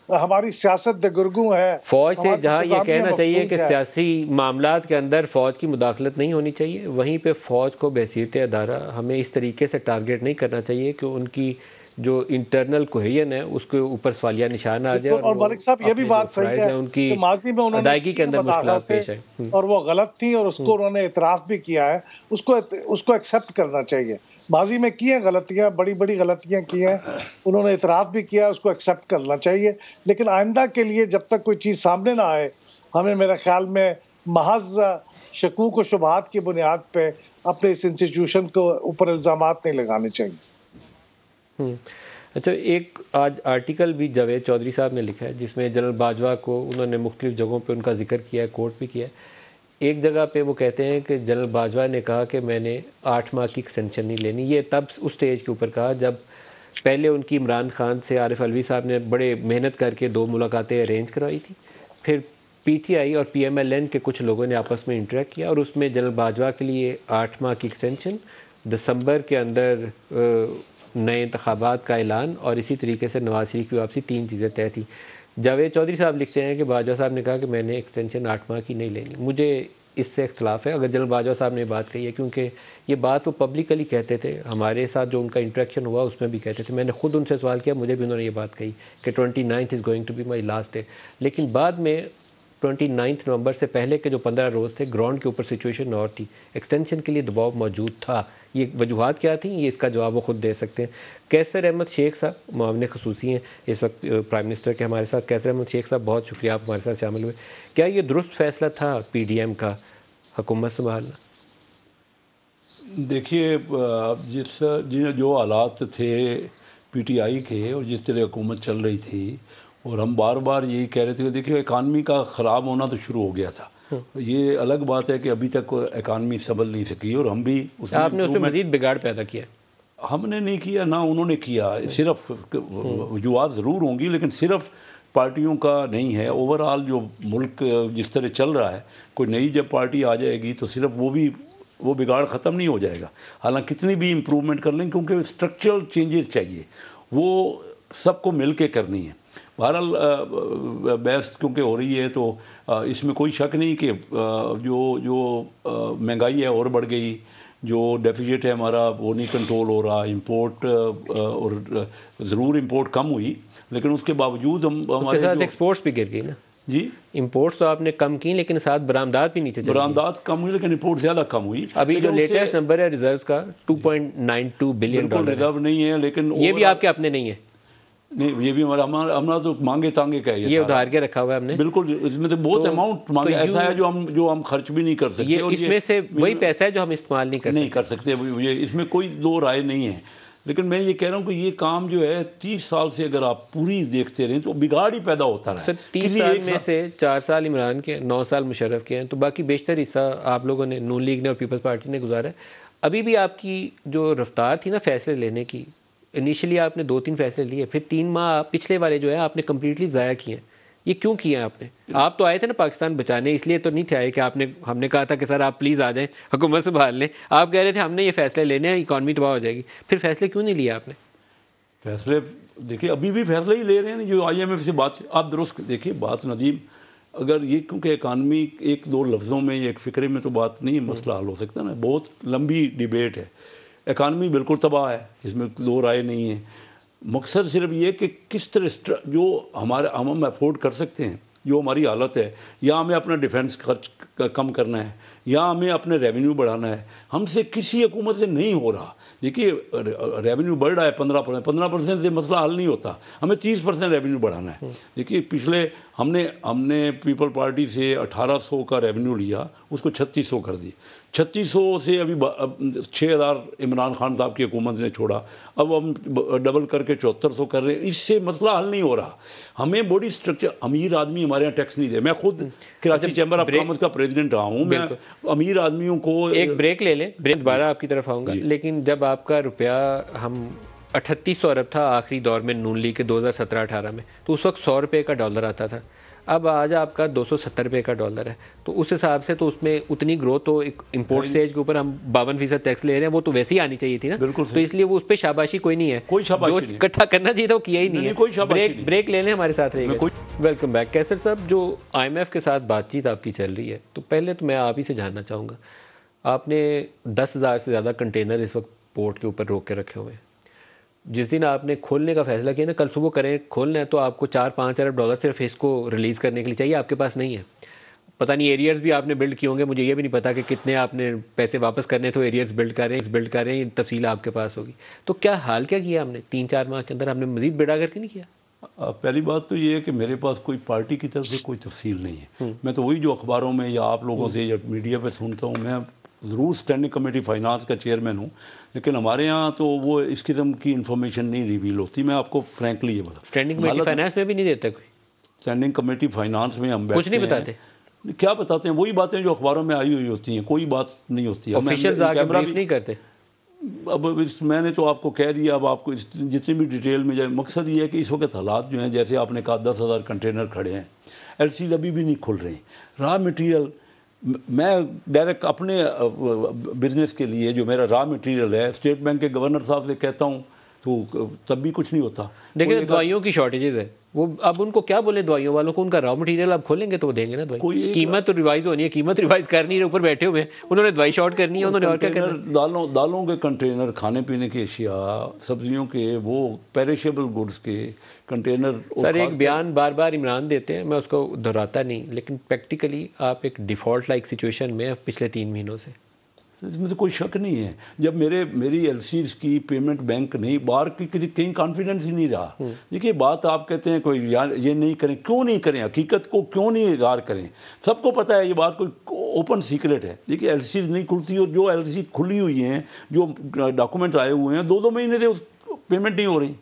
हमारी सियासत दगुर्गू है। फ़ौज से जहाँ ये कहना चाहिए कि सियासी मामलात के अंदर फ़ौज की मुदाखलत नहीं होनी चाहिए, वहीं पे फ़ौज को बहसीयत अदारा हमें इस तरीके से टारगेट नहीं करना चाहिए कि उनकी जो इंटरनल कोहेजन है उसके ऊपर सवालिया निशान आ जाए। और मलिक साहब ये भी बात सही है उनकी कि माजी में उन्होंने अदायगी के अंदर मुश्किल पेश है और वो गलत थी और उसको उन्होंने इतराफ़ भी किया है, उसको एक्सेप्ट करना चाहिए। माजी में की हैं गलतियाँ, बड़ी बड़ी गलतियाँ की हैं, उन्होंने इतराफ़ भी किया, उसको एक्सेप्ट करना चाहिए। लेकिन आइंदा के लिए जब तक कोई चीज़ सामने ना आए, हमें मेरे ख्याल में महज शकूक व शुबहात की बुनियाद पे अपने इस इंस्टीट्यूशन को ऊपर इल्ज़ामात नहीं लगाने चाहिए। अच्छा, एक आज आर्टिकल भी जावेद चौधरी साहब ने लिखा है जिसमें जनरल बाजवा को उन्होंने मुख्तलिफ जगहों पे उनका जिक्र किया है, कोर्ट भी किया है। एक जगह पे वो कहते हैं कि जनरल बाजवा ने कहा कि मैंने 8 माह की एक्सटेंशन नहीं लेनी। ये तब उस स्टेज के ऊपर कहा जब पहले उनकी इमरान खान से आरिफ अलवी साहब ने बड़े मेहनत करके 2 मुलाकातें अरेंज करवाई थी। फिर PTI और PMLN के कुछ लोगों ने आपस में इंटरेक्ट किया और उसमें जनरल बाजवा के लिए 8 माह की एक्सटेंशन, दिसंबर के अंदर नए इंतखाबात का ऐलान और इसी तरीके से नवाज शरीफ की वापसी, 3 चीज़ें तय थी। जावेद चौधरी साहब लिखते हैं कि बाजवा साहब ने कहा कि मैंने एक्सटेंशन 8 माह की नहीं लेनी। मुझे इससे इख्तलाफ है अगर जनरल बाजवा साहब ने बात कही है, क्योंकि ये बात वो पब्लिकली कहते थे, हमारे साथ जो उनका इंटरेक्शन हुआ उसमें भी कहते थे। मैंने खुद उनसे सवाल किया, मुझे भी उन्होंने ये बात कही कि 29 is going to be my last day. लेकिन बाद में 29 नवंबर से पहले के जो 15 रोज़ थे, ग्राउंड के ऊपर सिचुएशन और थी, एक्सटेंशन के लिए दबाव मौजूद था। ये वजूहात क्या थी, ये इसका जवाब वो खुद दे सकते हैं। कैसर अहमद शेख साहब मुआविन खसूसी हैं इस वक्त प्राइम मिनिस्टर के हमारे साथ। कैसर अहमद शेख साहब, बहुत शुक्रिया आप हमारे साथ शामिल हुए। क्या ये दुरुस्त फैसला था PDM का हुकूमत संभालना? देखिए, जो हालात थे PTI के और जिस तरह हुकूमत चल रही थी, और हम बार बार यही कह रहे थे कि देखिए इकानमी का ख़राब होना तो शुरू हो गया था। ये अलग बात है कि अभी तक इकानमी संभल नहीं सकी और हम भी आपने उसमें मज़ीद बिगाड़ पैदा किया। हमने नहीं किया ना उन्होंने किया, सिर्फ वजूहात ज़रूर होंगी लेकिन सिर्फ पार्टियों का नहीं है। ओवरऑल जो मुल्क जिस तरह चल रहा है, कोई नई जब पार्टी आ जाएगी तो सिर्फ वो बिगाड़ ख़त्म नहीं हो जाएगा। हालांकि कितनी भी इम्प्रूवमेंट कर लें, क्योंकि स्ट्रक्चरल चेंजेस चाहिए, वो सबको मिल के करनी है। बहरहाल बहस क्योंकि हो रही है तो इसमें कोई शक नहीं कि जो महंगाई है और बढ़ गई, जो डेफिसिट है हमारा वो नहीं कंट्रोल हो रहा, इंपोर्ट और ज़रूर इंपोर्ट कम हुई, लेकिन उसके बावजूद हमारे साथ एक्सपोर्ट्स भी गिर गई ना जी। इंपोर्ट्स तो आपने कम की लेकिन साथ बरामदात भी नीचे चली। बरामदात कम हुई लेकिन इंपोर्ट ज़्यादा कम हुई। अभी जो लेटेस्ट नंबर है रिजर्व्स का $2.92 बिलियन रिजर्व नहीं है, लेकिन ये भी आपके अपने नहीं है। नहीं, ये भी हमारा तो मांगे तांगे का है, ये उधार के रखा हुआ है हमने। बिल्कुल, इसमें तो बहुत अमाउंट मांगे, ऐसा है जो हम खर्च भी नहीं कर सकते। ये इसमें से वही पैसा है जो हम इस्तेमाल नहीं कर सकते। ये इसमें कोई दो राय नहीं है। लेकिन मैं ये कह रहा हूँ कि ये काम जो है 30 साल से अगर आप पूरी देखते रहें तो बिगाड़ ही पैदा होता रहा। सर 30 साल में से 4 साल इमरान के, 9 साल मुशर्रफ के हैं, तो बाकी बेशतर हिस्सा आप लोगों ने, नून लीग ने और पीपल्स पार्टी ने गुजारा है। अभी भी आपकी जो रफ्तार थी ना फैसले लेने की, इनिशियली आपने 2-3 फैसले लिए, फिर 3 माह पिछले वाले जो है आपने कम्प्लीटली ज़ाया किए हैं। ये क्यों किया आपने? आप तो आए थे ना पाकिस्तान बचाने, इसलिए तो नहीं थे आए कि हमने कहा था कि सर आप प्लीज़ आ जाएं, हुकूमत संभाल लें। आप कह रहे थे हमने ये फैसले लेने हैं, इकॉनमी तबाह हो जाएगी। फिर फैसले क्यों नहीं लिए आपने? फैसले देखिए अभी भी फैसले ही ले रहे हैं। जो IMF से बात आप दुरुस्त देखिए बात नदीम, अगर ये क्योंकि इकानमी 1-2 लफ्ज़ों में, एक फ़िक्रे में तो बात नहीं मसला हल हो सकता ना, बहुत लंबी डिबेट है। इकानमी बिल्कुल तबाह है, इसमें 2 राय नहीं है। मकसद सिर्फ ये कि किस तरह जो हम अफोर्ड कर सकते हैं, जो हमारी हालत है, या हमें अपना डिफेंस खर्च कम करना है या हमें अपने रेवेन्यू बढ़ाना है, हमसे किसी हुकूमत से नहीं हो रहा। देखिए रेवेन्यू बढ़ रहा है 15% से मसला हल नहीं होता, हमें 30% रेवेन्यू बढ़ाना है। देखिए पिछले हमने पीपल पार्टी से 1800 का रेवेन्यू लिया, उसको 3600 कर दी। 3600 से अभी 6000 इमरान खान साहब की हुकूमत ने छोड़ा, अब हम डबल करके 7400 कर रहे हैं। इससे मसला हल नहीं हो रहा। हमें बॉडी स्ट्रक्चर, अमीर आदमी हमारे यहाँ टैक्स नहीं दे। मैं खुद कराची चैम्बर ऑफ कॉमर्स का प्रेसिडेंट रहा हूँ। मैं अमीर आदमियों को एक ब्रेक ले लें, ब्रेक दोबारा आपकी तरफ आऊँगा। लेकिन जब आपका रुपया हम 3800 अरब था आखिरी दौर में नून लीग के 2017-18 में, तो उस वक्त 100 रुपये का डॉलर आता था। अब आज आपका 270 रुपये का डॉलर है, तो उस हिसाब से तो उसमें उतनी ग्रोथ, तो एक इंपोर्ट स्टेज के ऊपर हम 52% टैक्स ले रहे हैं, वो तो वैसे ही आनी चाहिए थी ना। तो इसलिए वो उस पर शाबाशी कोई नहीं है, कोई शाबाशी जो इकट्ठा करना चाहिए था वो किया ही नहीं है। ब्रेक लेने हमारे साथ रहेगा। Welcome back. कैसर साहब, जो IMF के साथ बातचीत आपकी चल रही है, तो पहले तो मैं आप ही से जानना चाहूँगा, आपने 10,000 से ज़्यादा कंटेनर इस वक्त पोर्ट के ऊपर रोक के रखे हुए हैं। जिस दिन आपने खोलने का फैसला किया ना, कल सुबह करें खोलना है, तो आपको 4-5 अरब डॉलर सिर्फ इसको रिलीज़ करने के लिए चाहिए, आपके पास नहीं है। पता नहीं एरियर्स भी आपने बिल्ड किए होंगे, मुझे ये भी नहीं पता कि कितने आपने पैसे वापस करने तो एरियर्स बिल्ड कर रहे हैं, तफसील आपके पास होगी। तो क्या हाल क्या किया हमने 3-4 माह के अंदर? हमने मज़ीद बिड़ा करके नहीं किया? पहली बात तो ये है कि मेरे पास कोई पार्टी की तरफ से कोई तफसील नहीं है। मैं तो वही जो अखबारों में या आप लोगों से या मीडिया पर सुनता हूँ, मैं ज़रूर स्टैंडिंग कमेटी फाइनेंस का चेयरमैन हूँ, लेकिन हमारे यहाँ तो वो इस किस्म की इन्फॉर्मेशन नहीं रिवील होती। मैं आपको फ्रैंकली ये बता, स्टैंडिंग कमेटी फाइनेंस में भी नहीं देता कोई? स्टैंडिंग कमेटी फाइनेंस में हम कुछ नहीं बताते? क्या बताते हैं? वही बातें जो अखबारों में आई हुई होती हैं, कोई बात नहीं होती है। ऑफिशियल्स आके ब्रीफ नहीं करते? अब मैंने तो आपको कह दिया, अब आपको जितनी भी डिटेल में जाए, मकसद ये है कि इस वक्त हालात जो हैं, जैसे आपने कहा 10,000 कंटेनर खड़े हैं, एलसीज अभी भी नहीं खुल रहे, रॉ मटेरियल, मैं डायरेक्ट अपने बिजनेस के लिए जो मेरा रॉ मटेरियल है, स्टेट बैंक के गवर्नर साहब से कहता हूँ तो तब भी कुछ नहीं होता। देखिए दवाइयों की शॉर्टेजेस है, वो अब उनको क्या बोले दवाइयों वालों को, उनका रॉ मटेरियल आप खोलेंगे तो वो देंगे ना दवाई। कीमत तो रिवाइज होनी है, कीमत रिवाइज कर नहीं रहे, ऊपर बैठे हुए हैं, उन्होंने दवाई शॉर्ट करनी है, उन्होंने और क्या करना है? दालों के कंटेनर, खाने पीने की अशिया, सब्जियों के, वो पेरिशेबल गुड्स के कंटेनर। सर एक बयान बार बार इमरान देते हैं, मैं उसको दोहराता नहीं, लेकिन प्रैक्टिकली आप एक डिफ़ॉल्ट लाइक सिचुएशन में पिछले 3 महीनों से, इसमें तो कोई शक नहीं है। जब मेरी एलसीज की पेमेंट बैंक नहीं, बाहर की कहीं कॉन्फिडेंस ही नहीं रहा। देखिए बात आप कहते हैं कोई यार ये नहीं करें, क्यों नहीं करें? हकीकत को क्यों नहीं इज़हार करें? सबको पता है ये बात कोई ओपन सीक्रेट है। देखिए एलसीज नहीं खुलती, और जो एलसी खुली हुई हैं, जो डॉक्यूमेंट आए हुए हैं, 2-2 महीने से उस पेमेंट नहीं हो रही,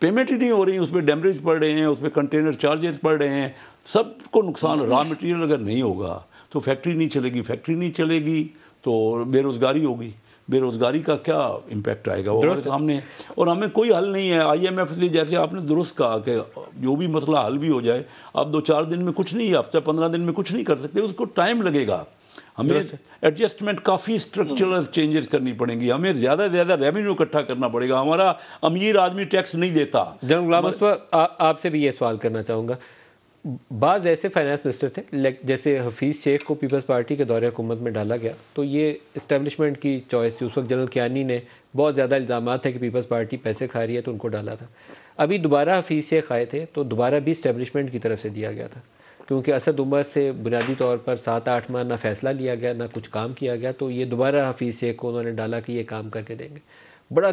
पेमेंट ही नहीं हो रही, उसमें डैमरेज पड़ रहे हैं, उसमें कंटेनर चार्जेस पड़ रहे हैं, सबको नुकसान। रॉ मटेरियल अगर नहीं होगा तो फैक्ट्री नहीं चलेगी, फैक्ट्री नहीं चलेगी तो बेरोज़गारी होगी, बेरोज़गारी का क्या इम्पैक्ट आएगा वो हमारे सामने है। और हमें कोई हल नहीं है। आईएमएफ से, जैसे आपने दुरुस्त कहा कि जो भी मसला हल भी हो जाए, आप 2-4 दिन में कुछ नहीं, हफ्ते 15 दिन में कुछ नहीं कर सकते, उसको टाइम लगेगा। हमें एडजस्टमेंट, काफ़ी स्ट्रक्चरल चेंजेस करनी पड़ेंगी, हमें ज़्यादा से ज़्यादा रेवेन्यू इकट्ठा करना पड़ेगा। हमारा अमीर आदमी टैक्स नहीं देता। जनरल गुलाम मुस्तफा, आपसे भी ये सवाल करना चाहूँगा, बाज़ ऐसे फाइनेंस मिनिस्टर थे जैसे हफीज़ शेख को पीपल्स पार्टी के दौरे हुकूमत में डाला गया, तो ये इस्टेब्लिशमेंट की चॉइस थी। उस वक्त जनरल कियानी ने बहुत ज़्यादा इल्ज़ाम थे कि पीपल्स पार्टी पैसे खा रही है, तो उनको डाला था। अभी दोबारा हफीज़ शेख आए थे तो दोबारा भी इस्टेब्लिशमेंट की तरफ से दिया गया था, क्योंकि असद उमर से बुनियादी तौर पर 7-8 माह ना फैसला लिया गया, ना कुछ काम किया गया, तो ये दोबारा हफीज़ शेख को उन्होंने डाला कि ये काम करके देंगे। बड़ा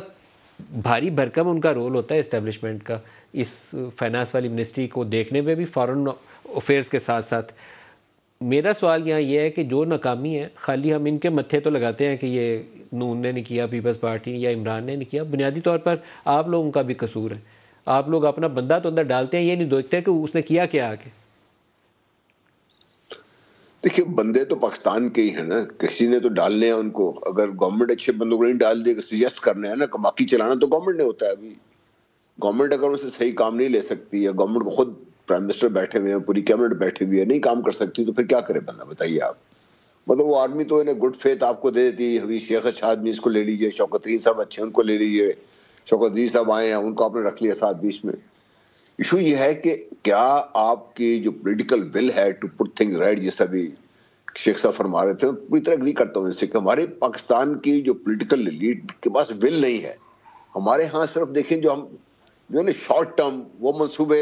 भारी भरकम उनका रोल होता है इस्टेब्लिशमेंट का इस फाइनेंस वाली मिनिस्ट्री को देखने में भी, फॉरेन अफेयर्स के साथ साथ। मेरा सवाल यहाँ ये है कि जो नाकामी है, खाली हम इनके मत्थे तो लगाते हैं कि ये नून ने नहीं किया, पीपल्स पार्टी या इमरान ने नहीं किया, बुनियादी तौर पर आप लोगों का भी कसूर है। आप लोग अपना बंदा तो अंदर डालते हैं, ये नहीं देखते कि उसने किया क्या आके। देखिए बंदे तो पाकिस्तान के ही है ना, किसी ने तो डालने हैं उनको। अगर गवर्नमेंट अच्छे बंदों को नहीं डाल देगा, सजेस्ट करना है ना, बाकी चलाना तो गवर्नमेंट ने होता है। अभी गवर्नमेंट अगर उनसे सही काम नहीं ले सकती, या गवर्नमेंट को खुद प्राइम मिनिस्टर बैठे हुए हैं, पूरी कैबिनेट बैठी हुई है, नहीं काम कर सकती, तो फिर क्या करे बंदा, बताइए आप। मतलब वो आर्मी तो इन्हें गुड फेथ आपको दे देती है। अभी शेख अच्छा आदमी, इसको ले लीजिए, शौकत साहब अच्छे, उनको ले लीजिए, शौकत अजीज साहब आए हैं, उनको आपने रख लिया साथ बीच में। इशू ये है कि क्या आपकी जो पोलिटिकल विल है टू पुट थिंग्स राइट, जैसा भी शेख साहब फरमा रहे थे, पूरी तरह एग्री करता हूँ इससे कि हमारे पाकिस्तान की जो पॉलिटिकल एलीट के पास विल नहीं है। हमारे यहाँ सिर्फ देखें जो हम जो है शॉर्ट टर्म वो मंसूबे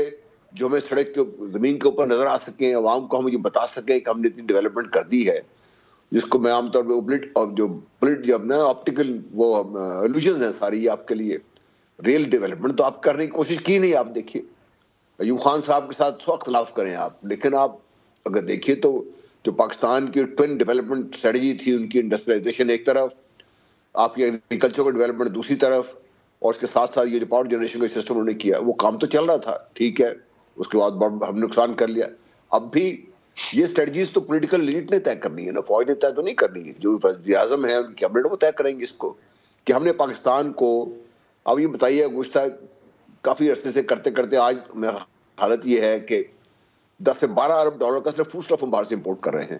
जो हमें सड़क के जमीन के ऊपर नजर आ सके, आवाम को हम ये बता सके कि हमने इतनी डेवलपमेंट कर दी है, जिसको मैं आमतौर पर जो अपना ऑप्टिकल वो इल्यूजन्स हैं सारी, ये आपके लिए रियल डेवलपमेंट तो आप करने की कोशिश की नहीं। आप देखिए अयूब खान साहब के साथ सौ इख्तलाफ करें आप, लेकिन आप अगर देखिए तो जो पाकिस्तान की ट्विन डेवलपमेंट स्ट्रेटजी थी, उनकी इंडस्ट्रियलाइजेशन एक तरफ, आपकी एग्रीकल्चर का डेवलपमेंट दूसरी तरफ, और उसके साथ साथ ये जो पावर जनरेशन का सिस्टम उन्होंने किया, वो काम तो चल रहा था, ठीक है। उसके बाद हमने नुकसान कर लिया। अब भी ये स्ट्रेटजीज तो पॉलिटिकल लीड ने तय करनी है ना, फौज ने तय तो नहीं करनी है। जो वज़ीर-ए-आज़म है, उनकी कैबिनेट वो तय करेंगे इसको कि हमने पाकिस्तान को, अब ये बताइए गुज़श्ता काफी अरसे से करते करते आज हालत ये है कि 10 से 12 अरब डॉलर का सिर्फ फूड स्टफ हम बाहर से इंपोर्ट कर रहे हैं।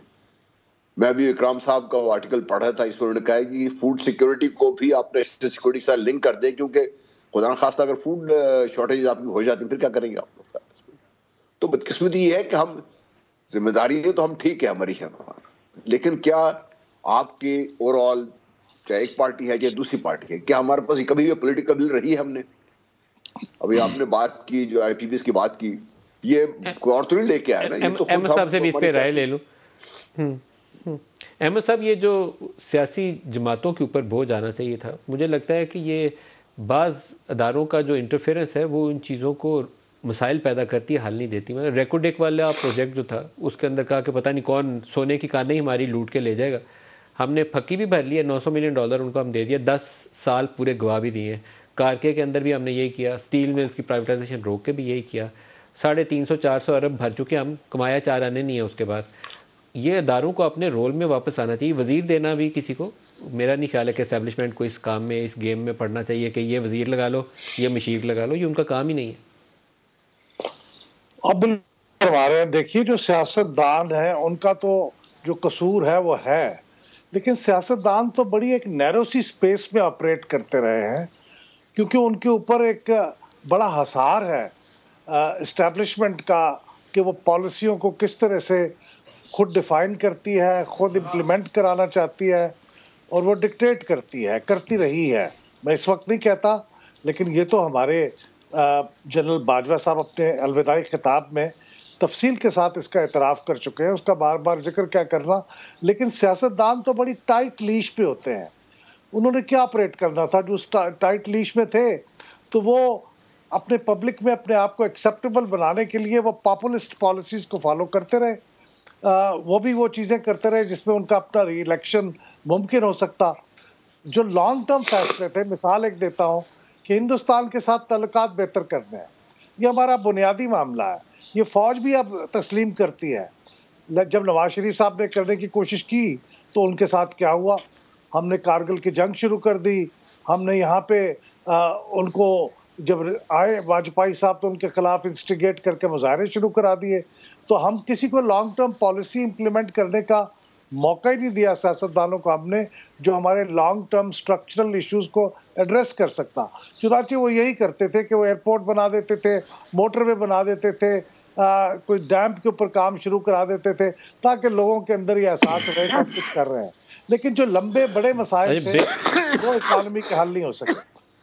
मैं अभी इकराम साहब का आर्टिकल पढ़ रहा था, इसमें उन्होंने कहा कि फूड सिक्योरिटी को भी आप नेशनल सिक्योरिटी के साथ लिंक कर दें, क्योंकि खुदा न खास्ता अगर फूड शॉर्टेज आपकी हो जाती है फिर क्या करेंगे आप लोग। तो बदकिस्मती ये है कि हम जिम्मेदारी है तो हम ठीक है हमारी है, लेकिन क्या आपके ओवरऑल चाहे एक पार्टी है चाहे दूसरी पार्टी है, क्या हमारे पास कभी भी पॉलिटिकल विल रही है? हमने अभी आपने बात की जो आईपीपीएस की बात की, ये कोई और तो नहीं लेके आया ना, ये तो अहमद साहब से भी इस पे राय ले लूं। अहमद साहब, ये जो सियासी जमातों के ऊपर बोझ आना चाहिए था, मुझे लगता है कि ये बाज़ अदारों का जो इंटरफेरेंस है वो इन चीज़ों को मसाइल पैदा करती है, हल नहीं देती। मतलब रेकोडेक वाला प्रोजेक्ट जो था उसके अंदर कहा कि पता नहीं कौन सोने की कानें हमारी लूट के ले जाएगा, हमने फक्की भी भर लिया, $900 मिलियन उनको हम दे दिया, 10 साल पूरे गवा भी दिए। कारके के अंदर भी हमने यही किया, स्टील मिल्स की प्राइवेटाइजेशन रोक के भी यही किया। 350-400 अरब भर चुके हम, कमाया 4 आने नहीं है उसके बाद। ये अदारों को अपने रोल में वापस आना चाहिए। वज़ीर देना भी किसी को, मेरा नहीं ख्याल है कि इस्टेब्लिशमेंट को इस काम में, इस गेम में पढ़ना चाहिए कि ये वज़ीर लगा लो, ये मशीर लगा लो, ये उनका काम ही नहीं है। अब हमारे देखिए जो सियासतदान है उनका तो जो कसूर है वो है, लेकिन सियासतदान तो बड़ी एक नैरो सी स्पेस में ऑपरेट करते रहे हैं, क्योंकि उनके ऊपर एक बड़ा हसार है इस्टेब्लिशमेंट का कि वो पॉलिसियों को किस तरह से खुद डिफाइन करती है, खुद इम्प्लीमेंट कराना चाहती है और वो डिक्टेट करती है, करती रही है। मैं इस वक्त नहीं कहता, लेकिन ये तो हमारे जनरल बाजवा साहब अपने अलविदाई खिताब में तफसील के साथ इसका एतराफ़ कर चुके हैं, उसका बार बार जिक्र क्या करना। लेकिन सियासतदान तो बड़ी टाइट लीश पे होते हैं, उन्होंने क्या ऑपरेट करना था? जो टाइट लीश में थे तो वो अपने पब्लिक में अपने आप को एक्सेप्टेबल बनाने के लिए वो पॉपुलिस्ट पॉलिसीज़ को फॉलो करते रहे, वो भी वो चीज़ें करते रहे जिसमें उनका अपना री इलेक्शन मुमकिन हो सकता। जो लॉन्ग टर्म फैसले थे, मिसाल एक देता हूँ कि हिंदुस्तान के साथ ताल्लुकात बेहतर करने हैं, ये हमारा बुनियादी मामला है। ये फ़ौज भी अब तस्लीम करती है। जब नवाज शरीफ साहब ने करने की कोशिश की तो उनके साथ क्या हुआ? हमने कारगिल की जंग शुरू कर दी, हमने यहाँ पे उनको जब आए वाजपेयी साहब तो उनके खिलाफ इंस्टिगेट करके मुजाहरे शुरू करा दिए। तो हम किसी को लॉन्ग टर्म पॉलिसी इम्प्लीमेंट करने का मौका ही नहीं दिया सियासतदानों को हमने, जो हमारे लॉन्ग टर्म स्ट्रक्चरल इश्यूज को एड्रेस कर सकता। चुनाचे वो यही करते थे कि वो एयरपोर्ट बना देते थे, मोटरवे बना देते थे, कोई डैम के ऊपर काम शुरू करा देते थे ताकि लोगों के अंदर ये एहसास रहे कि हम कुछ कर रहे हैं। लेकिन जो लंबे बड़े मसाइल थे वो इकॉनमी के हल नहीं हो सके,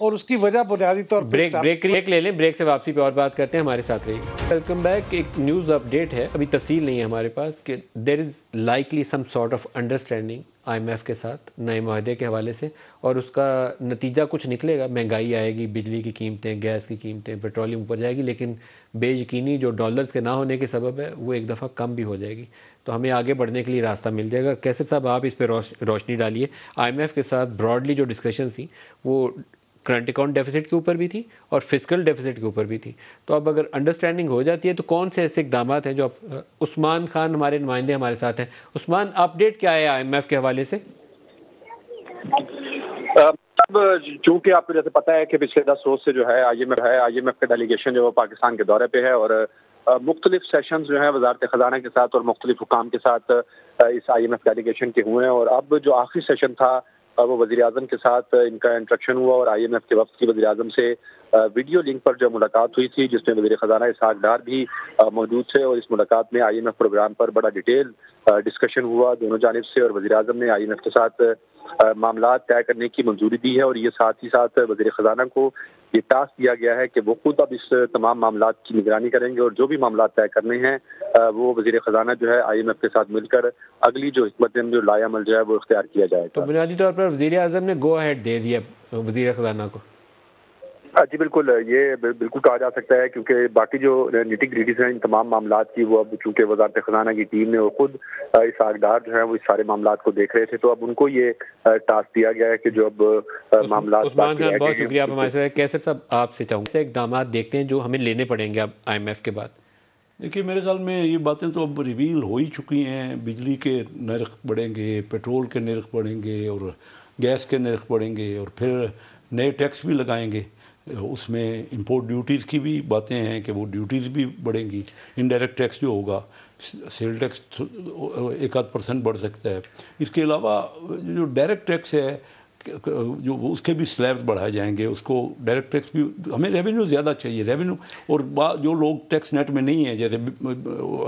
और उसकी वजह बुनियादी तौर पर ब्रेक ले लें, ब्रेक से वापसी पे और बात करते हैं। हमारे साथ रहिए। Welcome back. एक न्यूज़ अपडेट है, अभी तफसील नहीं है हमारे पास, कि there is likely some sort of understanding IMF के साथ नए माहदे के हवाले से, और उसका नतीजा कुछ निकलेगा। महंगाई आएगी, बिजली की कीमतें, गैस की कीमतें, पेट्रोलियम ऊपर जाएगी, लेकिन बेयकीनी जो डॉलर्स के ना होने के सबब है वो एक दफ़ा कम भी हो जाएगी। तो हमें आगे बढ़ने के लिए रास्ता मिल जाएगा। कैसर साहब, आप इस पर रोशनी डालिए। IMF के साथ ब्रॉडली जो डिस्कशन थी वो करंट अकाउंट डेफिसिट के ऊपर भी थी और फिस्कल डेफिसिट के ऊपर भी थी। तो अब अगर अंडरस्टैंडिंग हो जाती है तो कौन से ऐसे इकदाम हैं जो उस्मान खान हमारे नुमाइंदे हमारे साथ हैं। उस्मान, अपडेट क्या है IMF के हवाले से? अब चूंकि आपको जैसे पता है कि पिछले 10 रोज से जो है IMF का डेलीगेशन जो है पाकिस्तान के दौरे पे है, और मुख्तलिफ सेशंस जो है वजारत खजाना के साथ और मुख्तलिफ हुकाम के साथ इस IMF डेलीगेशन के हुए हैं। और अब जो आखिरी सेशन था वो वज़ीर आज़म के साथ इनका इंटरेक्शन हुआ, और IMF के वक्त की वज़ीर आज़म से वीडियो लिंक पर जो मुलाकात हुई थी, जिसमें वज़ीर ख़ज़ाना इसहाक़ डार भी मौजूद थे। और इस मुलाकात में IMF प्रोग्राम पर बड़ा डिटेल डिस्कशन हुआ दोनों जानिब से, और वज़ीर आज़म ने IMF के साथ मामला तय करने की मंजूरी दी है। और ये साथ ही साथ वज़ीर ख़ज़ाना को ये टास्क दिया गया है कि वो खुद अब इस तमाम मामलात की निगरानी करेंगे, और जो भी मामला तय करने हैं वो वज़ीर ख़ज़ाना जो है IMF के साथ मिलकर अगली जो हिकमत जो लायामल जो है वो इख्तियार किया जाएगा। तो बुनियादी तौर पर वज़ीर आज़म ने गो अहेड दे दिया वज़ीर ख़ज़ाना को? जी बिल्कुल, ये बिल्कुल कहा जा सकता है, क्योंकि बाकी जो निटी ग्रिटीज हैं इन तमाम मामलात की, वो अब चूंकि वज़ारत ख़ज़ाना की टीम ने और खुद इसहाक़ डार जो है वो इस सारे मामलात को देख रहे थे, तो अब उनको ये टास्क दिया गया है कि जो अब मामलात। उस्मान खान, बहुत शुक्रिया आप हमारे साथ। कैसर साहब, आपसे चाहूँगा इक़दाम देखते हैं जो हमें लेने पड़ेंगे अब IMF के बाद। देखिए, मेरे ख्याल में ये बातें तो अब रिवील हो ही चुकी हैं। बिजली के नर्ख बढ़ेंगे, पेट्रोल के नर्ख बढ़ेंगे, और गैस के नर्ख बढ़ेंगे, और फिर नए टैक्स भी लगाएंगे। उसमें इंपोर्ट ड्यूटीज़ की भी बातें हैं कि वो ड्यूटीज़ भी बढ़ेंगी। इनडायरेक्ट टैक्स जो होगा, सेल टैक्स 1-8% बढ़ सकता है। इसके अलावा जो डायरेक्ट टैक्स है जो उसके भी स्लैब्स बढ़ाए जाएंगे। उसको डायरेक्ट टैक्स भी, हमें रेवेन्यू ज़्यादा चाहिए, रेवेन्यू। और जो लोग टैक्स नेट में नहीं है, जैसे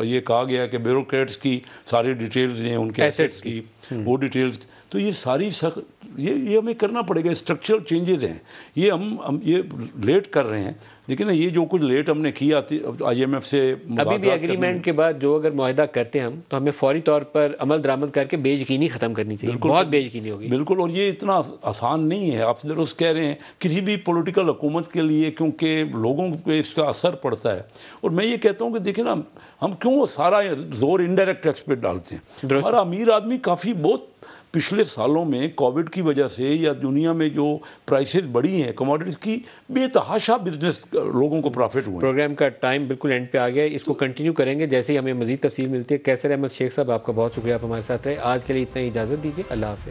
ये कहा गया कि ब्यूरोक्रेट्स की सारी डिटेल्स हैं उनके एसेट्स की, वो डिटेल्स, तो ये सारी ये हमें करना पड़ेगा। स्ट्रक्चरल चेंजेस हैं, ये हम ये लेट कर रहे हैं, लेकिन ये जो कुछ लेट हमने किया IMF से अभी भी एग्रीमेंट के बाद जो अगर मुआहदा करते हैं हम, तो हमें फौरी तौर पर अमल दरामद करके बेयकीनी ख़त्म करनी चाहिए। बहुत बेयकीनी होगी। बिल्कुल, और ये इतना आसान नहीं है। आप दुरुस्त कह रहे हैं, किसी भी पॉलिटिकल हुकूमत के लिए, क्योंकि लोगों पे इसका असर पड़ता है। और मैं ये कहता हूँ कि देखिए ना, हम क्यों सारा जोर इनडायरेक्ट टैक्स पे डालते हैं? हमारा अमीर आदमी काफ़ी बहुत पिछले सालों में कोविड की वजह से या दुनिया में जो प्राइसेस बढ़ी हैं कमोडिटीज़ की, बेतहाशा बिजनेस लोगों को प्रॉफिट हुए। प्रोग्राम का टाइम बिल्कुल एंड पे आ गया है, इसको कंटिन्यू करेंगे जैसे ही हमें मजीद तफसील मिलती है। कैसर अहमद शेख साहब, आपका बहुत शुक्रिया आप हमारे साथ रहे। आज के लिए इतना ही इजाज़त दीजिए। अल्लाह हाफ़िज़।